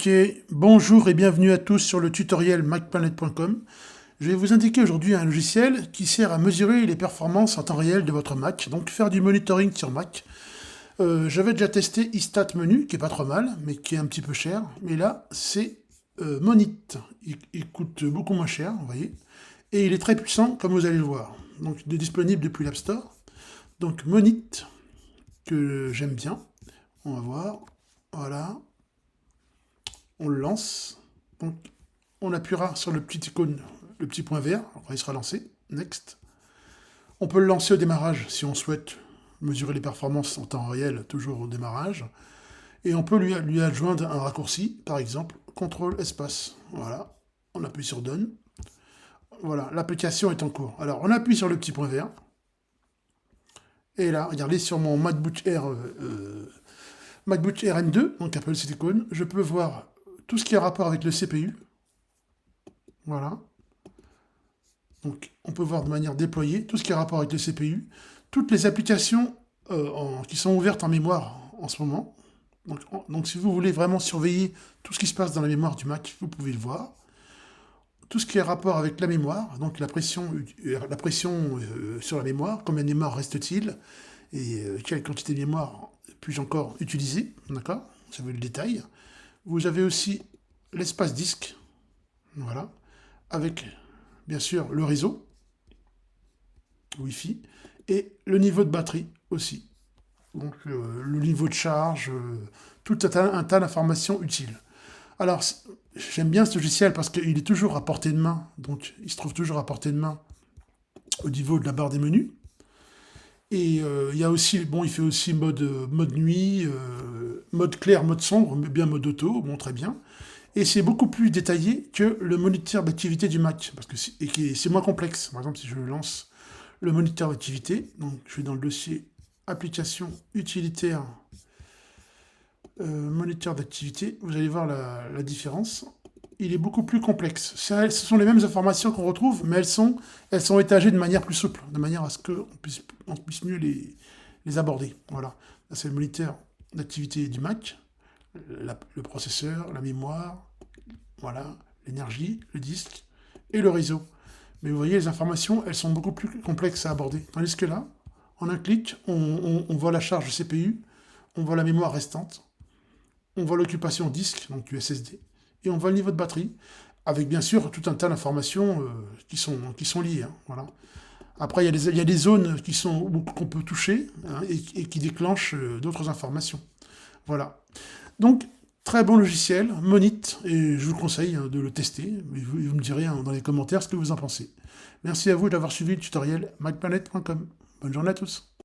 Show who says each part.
Speaker 1: Ok, bonjour et bienvenue à tous sur le tutoriel macplanet.com. Je vais vous indiquer aujourd'hui un logiciel qui sert à mesurer les performances en temps réel de votre Mac, donc faire du monitoring sur Mac. J'avais déjà testé iStat Menu, qui est pas trop mal, mais qui est un petit peu cher. Mais là, c'est Monit. Il coûte beaucoup moins cher, vous voyez. Et il est très puissant, comme vous allez le voir. Donc, il est disponible depuis l'App Store. Donc, Monit, que j'aime bien. On va voir. Voilà. On le lance. Donc, on appuiera sur le petit icône, le petit point vert, après il sera lancé. Next. On peut le lancer au démarrage si on souhaite mesurer les performances en temps réel, toujours au démarrage. Et on peut lui adjoindre un raccourci, par exemple, CTRL espace. Voilà. On appuie sur Done. Voilà, l'application est en cours. Alors, on appuie sur le petit point vert. Et là, regardez, sur mon MacBook Air, MacBook Air M2, donc appelle cette icône, je peux voir tout ce qui a rapport avec le CPU. Voilà. Donc, on peut voir de manière déployée tout ce qui a rapport avec le CPU, toutes les applications qui sont ouvertes en mémoire en ce moment. Donc, si vous voulez vraiment surveiller tout ce qui se passe dans la mémoire du Mac, vous pouvez le voir. Tout ce qui a rapport avec la mémoire, donc la pression sur la mémoire, combien de mémoire reste-t-il, et quelle quantité de mémoire puis-je encore utiliser, d'accord? Vous avez le détail. Vous avez aussi l'espace disque, voilà, avec bien sûr le réseau, Wi-Fi, et le niveau de batterie aussi. Donc le niveau de charge, tout un tas d'informations utiles. Alors, j'aime bien ce logiciel parce qu'il est toujours à portée de main, donc il se trouve toujours à portée de main au niveau de la barre des menus. Et il y a aussi, bon, il fait aussi mode nuit, mode clair, mode sombre, mais bien mode auto, bon, très bien. Et c'est beaucoup plus détaillé que le moniteur d'activité du Mac, parce que c'est moins complexe. Par exemple, si je lance le moniteur d'activité, donc je vais dans le dossier application utilitaire, moniteur d'activité, vous allez voir la différence. Il est beaucoup plus complexe. Ce sont les mêmes informations qu'on retrouve, mais elles sont étagées de manière plus souple, de manière à ce qu'on puisse mieux les aborder. Voilà. Là, c'est le moniteur d'activité du Mac, le processeur, la mémoire, voilà, l'énergie, le disque et le réseau. Mais vous voyez, les informations, elles sont beaucoup plus complexes à aborder. Tandis que là, en un clic, on voit la charge CPU, on voit la mémoire restante, on voit l'occupation disque, donc du SSD, et on voit le niveau de batterie, avec bien sûr tout un tas d'informations qui sont liées. Hein, voilà. Après, il y a des zones qu'on peut toucher hein, et qui déclenchent d'autres informations. Voilà. Donc, très bon logiciel, Monit, et je vous conseille hein, de le tester. Vous me direz hein, dans les commentaires ce que vous en pensez. Merci à vous d'avoir suivi le tutoriel macplanet.com. Bonne journée à tous.